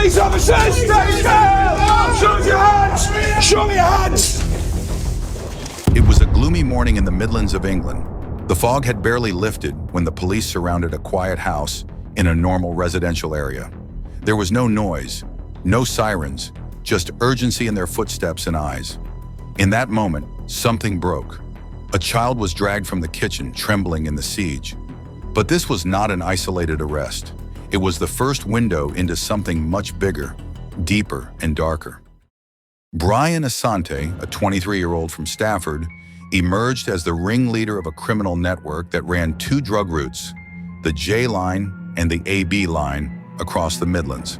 Police officers, stay down! Show your hands! Show me your hands! It was a gloomy morning in the Midlands of England. The fog had barely lifted when the police surrounded a quiet house in a normal residential area. There was no noise, no sirens, just urgency in their footsteps and eyes. In that moment, something broke. A child was dragged from the kitchen, trembling in the siege. But this was not an isolated arrest. It was the first window into something much bigger, deeper, and darker. Brian Asante, a 23-year-old from Stafford, emerged as the ringleader of a criminal network that ran two drug routes, the J line and the AB line, across the Midlands.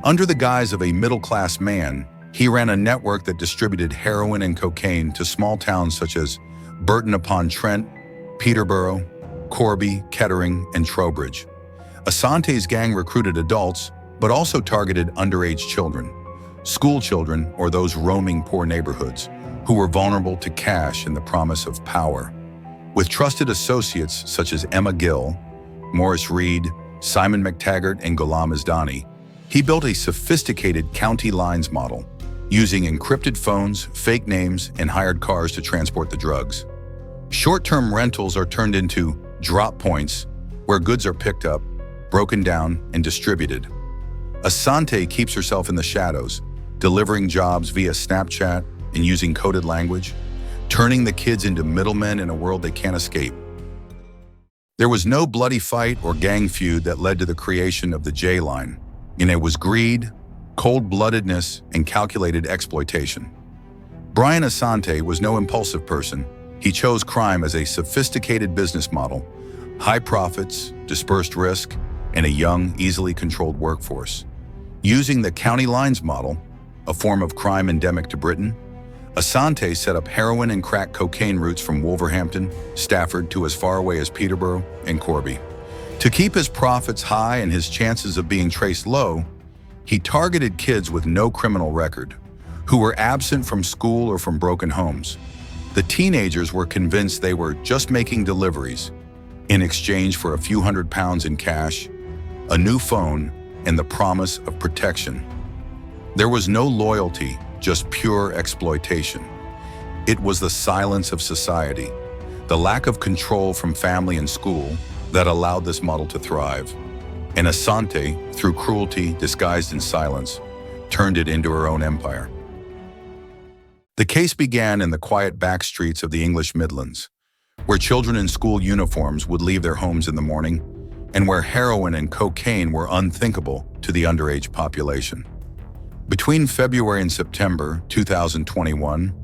Under the guise of a middle-class man, he ran a network that distributed heroin and cocaine to small towns such as Burton-upon-Trent, Peterborough, Corby, Kettering, and Trowbridge. Asante's gang recruited adults, but also targeted underage children, school children, or those roaming poor neighborhoods who were vulnerable to cash and the promise of power. With trusted associates such as Emma Gill, Morris Reed, Simon McTaggart, and Ghulam Asdani, he built a sophisticated county lines model, using encrypted phones, fake names, and hired cars to transport the drugs. Short-term rentals are turned into drop points, where goods are picked up, broken down, and distributed. Asante keeps herself in the shadows, delivering jobs via Snapchat and using coded language, turning the kids into middlemen in a world they can't escape. There was no bloody fight or gang feud that led to the creation of the J line, and it was greed, cold-bloodedness, and calculated exploitation. Brian Asante was no impulsive person. He chose crime as a sophisticated business model, high profits, dispersed risk, and a young, easily controlled workforce. Using the county lines model, a form of crime endemic to Britain, Asante set up heroin and crack cocaine routes from Wolverhampton, Stafford, to as far away as Peterborough and Corby. To keep his profits high and his chances of being traced low, he targeted kids with no criminal record, who were absent from school or from broken homes. The teenagers were convinced they were just making deliveries in exchange for a few £100s in cash, a new phone, and the promise of protection. There was no loyalty, just pure exploitation. It was the silence of society, the lack of control from family and school, that allowed this model to thrive. And Asante, through cruelty disguised in silence, turned it into her own empire. The case began in the quiet back streets of the English Midlands, where children in school uniforms would leave their homes in the morning, and where heroin and cocaine were unthinkable to the underage population. Between February and September 2021,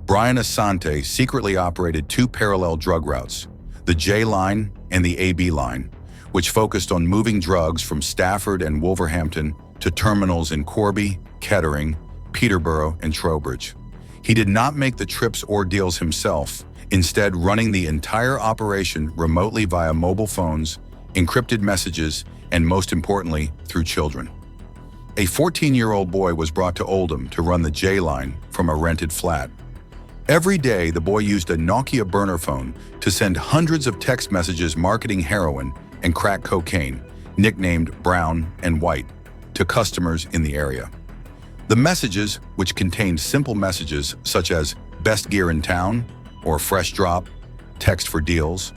Brian Asante secretly operated two parallel drug routes, the J line and the AB line, which focused on moving drugs from Stafford and Wolverhampton to terminals in Corby, Kettering, Peterborough, and Trowbridge. He did not make the trips or deals himself, instead running the entire operation remotely via mobile phones, encrypted messages, and most importantly, through children. A 14-year-old boy was brought to Oldham to run the J line from a rented flat. Every day, the boy used a Nokia burner phone to send hundreds of text messages marketing heroin and crack cocaine, nicknamed Brown and White, to customers in the area. The messages, which contained simple messages such as best gear in town or fresh drop, text for deals,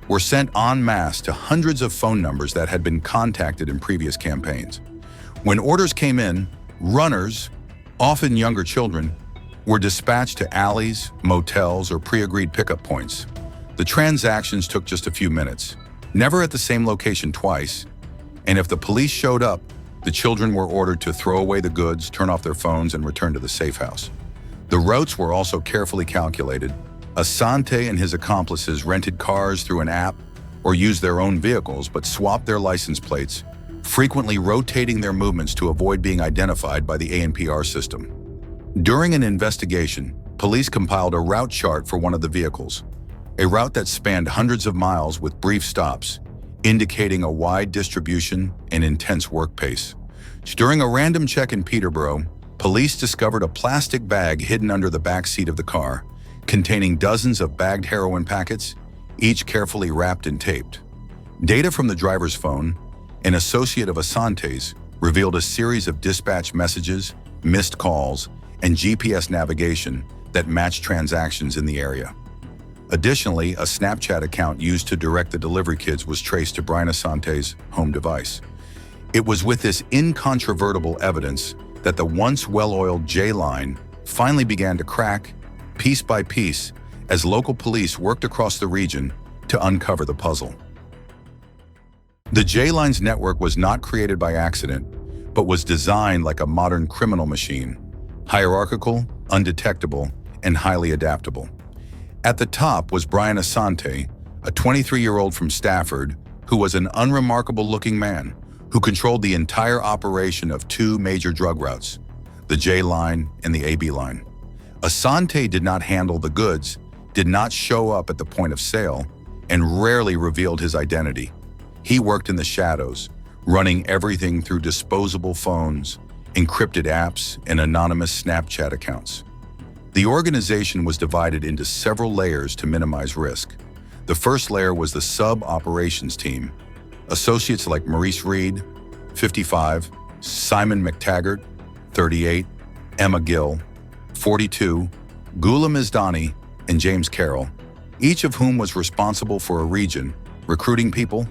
were sent en masse to hundreds of phone numbers that had been contacted in previous campaigns. When orders came in, runners, often younger children, were dispatched to alleys, motels, or pre-agreed pickup points. The transactions took just a few minutes, never at the same location twice, and if the police showed up, the children were ordered to throw away the goods, turn off their phones, and return to the safe house. The routes were also carefully calculated. Asante and his accomplices rented cars through an app or used their own vehicles but swapped their license plates, frequently rotating their movements to avoid being identified by the ANPR system. During an investigation, police compiled a route chart for one of the vehicles, a route that spanned hundreds of miles with brief stops, indicating a wide distribution and intense work pace. During a random check in Peterborough, police discovered a plastic bag hidden under the back seat of the car, containing dozens of bagged heroin packets, each carefully wrapped and taped. Data from the driver's phone, an associate of Asante's, revealed a series of dispatch messages, missed calls, and GPS navigation that matched transactions in the area. Additionally, a Snapchat account used to direct the delivery kids was traced to Brian Asante's home device. It was with this incontrovertible evidence that the once well-oiled J-line finally began to crack, piece by piece, as local police worked across the region to uncover the puzzle. The J-line's network was not created by accident, but was designed like a modern criminal machine, hierarchical, undetectable, and highly adaptable. At the top was Brian Asante, a 23-year-old from Stafford, who was an unremarkable-looking man who controlled the entire operation of two major drug routes, the J-line and the AB line. Asante did not handle the goods, did not show up at the point of sale, and rarely revealed his identity. He worked in the shadows, running everything through disposable phones, encrypted apps, and anonymous Snapchat accounts. The organization was divided into several layers to minimize risk. The first layer was the sub-operations team. Associates like Maurice Reed, 55, Simon McTaggart, 38, Emma Gill, 42, Gula Mizdani, and James Carroll, each of whom was responsible for a region, recruiting people,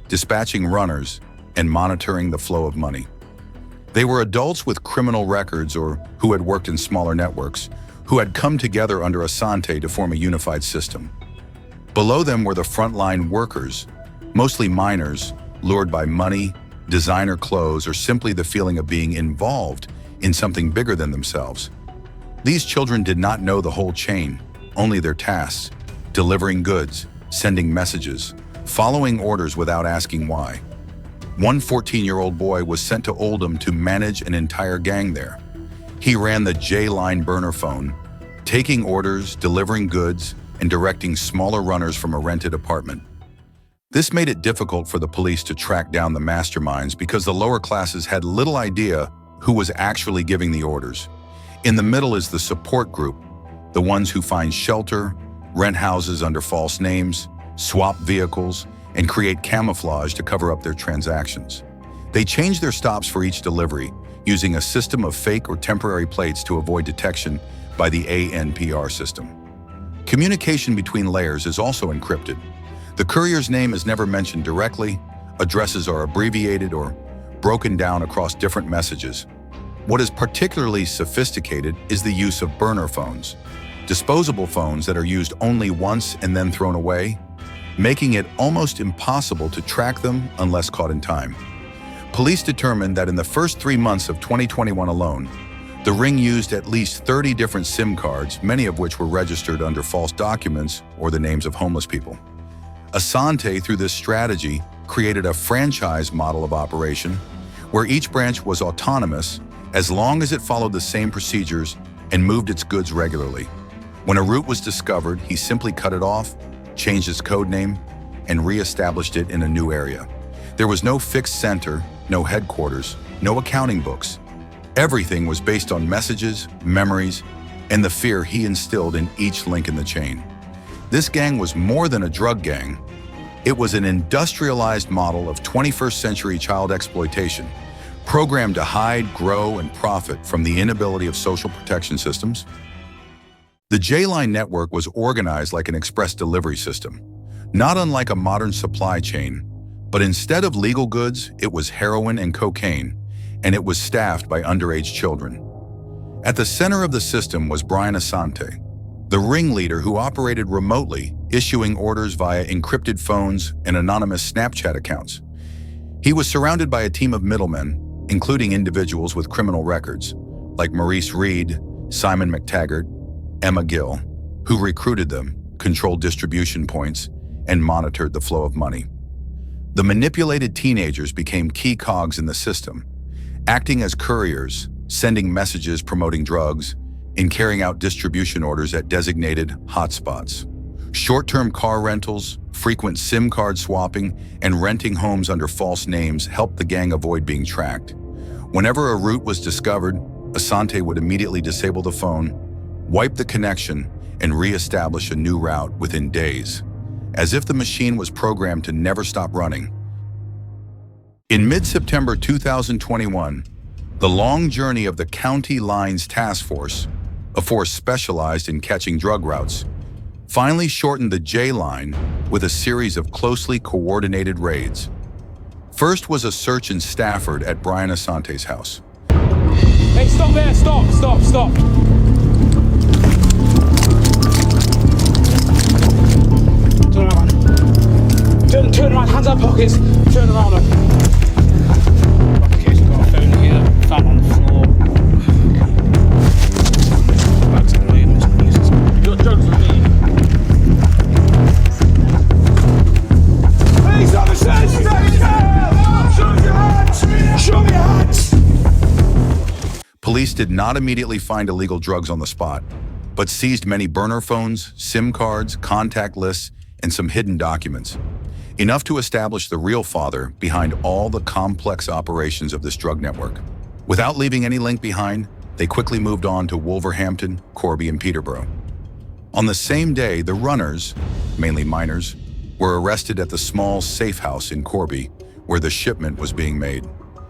dispatching runners, and monitoring the flow of money. They were adults with criminal records or who had worked in smaller networks, who had come together under Asante to form a unified system. Below them were the frontline workers, mostly minors, lured by money, designer clothes, or simply the feeling of being involved in something bigger than themselves. These children did not know the whole chain, only their tasks, delivering goods, sending messages, following orders without asking why. One 14-year-old boy was sent to Oldham to manage an entire gang there. He ran the J-line burner phone, taking orders, delivering goods, and directing smaller runners from a rented apartment. This made it difficult for the police to track down the masterminds because the lower classes had little idea who was actually giving the orders. In the middle is the support group, the ones who find shelter, rent houses under false names, swap vehicles, and create camouflage to cover up their transactions. They change their stops for each delivery, using a system of fake or temporary plates to avoid detection by the ANPR system. Communication between layers is also encrypted. The courier's name is never mentioned directly, addresses are abbreviated or broken down across different messages. What is particularly sophisticated is the use of burner phones, disposable phones that are used only once and then thrown away, making it almost impossible to track them unless caught in time. Police determined that in the first 3 months of 2021 alone, the ring used at least 30 different SIM cards, many of which were registered under false documents or the names of homeless people. Asante, through this strategy, created a franchise model of operation where each branch was autonomous as long as it followed the same procedures and moved its goods regularly. When a route was discovered, he simply cut it off, changed its code name, and re-established it in a new area. There was no fixed center, no headquarters, no accounting books. Everything was based on messages, memories, and the fear he instilled in each link in the chain. This gang was more than a drug gang. It was an industrialized model of 21st century child exploitation, programmed to hide, grow, and profit from the inability of social protection systems. The J-line network was organized like an express delivery system, not unlike a modern supply chain, but instead of legal goods, it was heroin and cocaine, and it was staffed by underage children. At the center of the system was Brian Asante, the ringleader who operated remotely, issuing orders via encrypted phones and anonymous Snapchat accounts. He was surrounded by a team of middlemen, including individuals with criminal records, like Maurice Reed, Simon McTaggart, Emma Gill, who recruited them, controlled distribution points, and monitored the flow of money. The manipulated teenagers became key cogs in the system, acting as couriers, sending messages promoting drugs, and carrying out distribution orders at designated hotspots. Short-term car rentals, frequent SIM card swapping, and renting homes under false names helped the gang avoid being tracked. Whenever a route was discovered, Asante would immediately disable the phone, wipe the connection, and re-establish a new route within days, as if the machine was programmed to never stop running. In mid-September 2021, the long journey of the County Lines Task Force, a force specialized in catching drug routes, finally shortened the J Line with a series of closely coordinated raids. First was a search in Stafford at Brian Asante's house. Hey, stop there, stop. Turn around. Turn around, hands out pockets, turn around. Okay, so got a phone here, found on the floor. Bags of money, Mr. Pieces. You got drugs with me. Police officers! Show me your hands! Police did not immediately find illegal drugs on the spot, but seized many burner phones, SIM cards, contact lists, and some hidden documents. Enough to establish the real father behind all the complex operations of this drug network. Without leaving any link behind, they quickly moved on to Wolverhampton, Corby, and Peterborough. On the same day, the runners, mainly minors, were arrested at the small safe house in Corby, where the shipment was being made.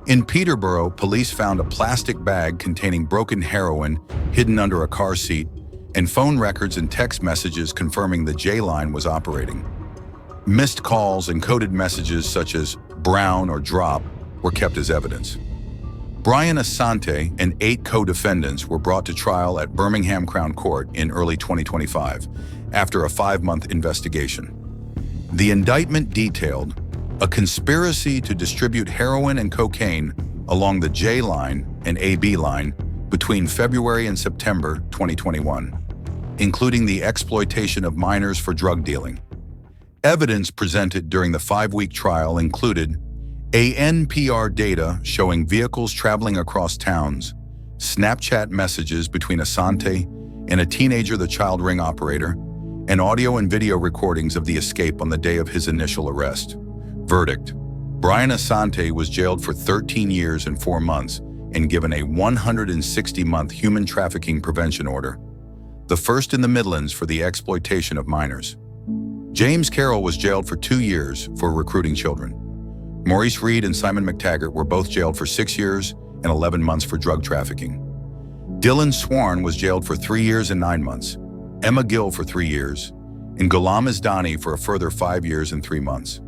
In Peterborough, police found a plastic bag containing broken heroin hidden under a car seat, and phone records and text messages confirming the J Line was operating. Missed calls and coded messages such as Brown or Drop were kept as evidence. Brian Asante and 8 co-defendants were brought to trial at Birmingham Crown Court in early 2025 after a 5-month investigation. The indictment detailed a conspiracy to distribute heroin and cocaine along the J Line and AB Line between February and September 2021, including the exploitation of minors for drug dealing. Evidence presented during the 5-week trial included ANPR data showing vehicles traveling across towns, Snapchat messages between Asante and a teenager, the child ring operator, and audio and video recordings of the escape on the day of his initial arrest. Verdict: Brian Asante was jailed for 13 years and 4 months and given a 160-month human trafficking prevention order, the first in the Midlands for the exploitation of minors. James Carroll was jailed for 2 years for recruiting children. Maurice Reed and Simon McTaggart were both jailed for 6 years and 11 months for drug trafficking. Dylan Swarn was jailed for 3 years and 9 months, Emma Gill for 3 years, and Ghulam Izdani for a further 5 years and 3 months.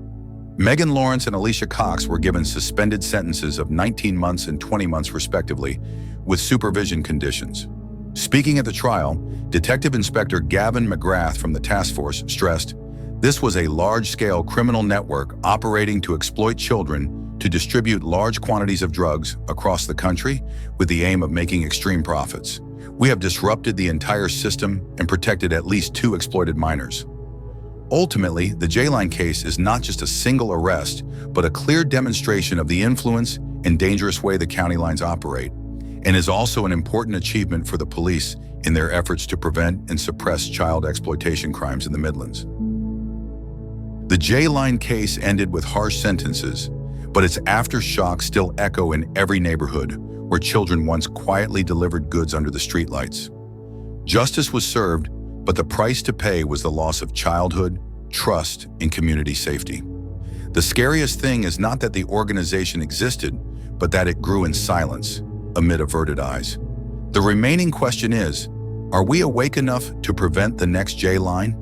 Megan Lawrence and Alicia Cox were given suspended sentences of 19 months and 20 months respectively, with supervision conditions. Speaking at the trial, Detective Inspector Gavin McGrath from the task force stressed, this was a large-scale criminal network operating to exploit children to distribute large quantities of drugs across the country with the aim of making extreme profits. We have disrupted the entire system and protected at least 2 exploited minors. Ultimately, the J Line case is not just a single arrest, but a clear demonstration of the influence and dangerous way the county lines operate, and is also an important achievement for the police in their efforts to prevent and suppress child exploitation crimes in the Midlands. The J Line case ended with harsh sentences, but its aftershocks still echo in every neighborhood where children once quietly delivered goods under the streetlights. Justice was served, but the price to pay was the loss of childhood, trust, and community safety. The scariest thing is not that the organization existed, but that it grew in silence, amid averted eyes. The remaining question is, are we awake enough to prevent the next J Line?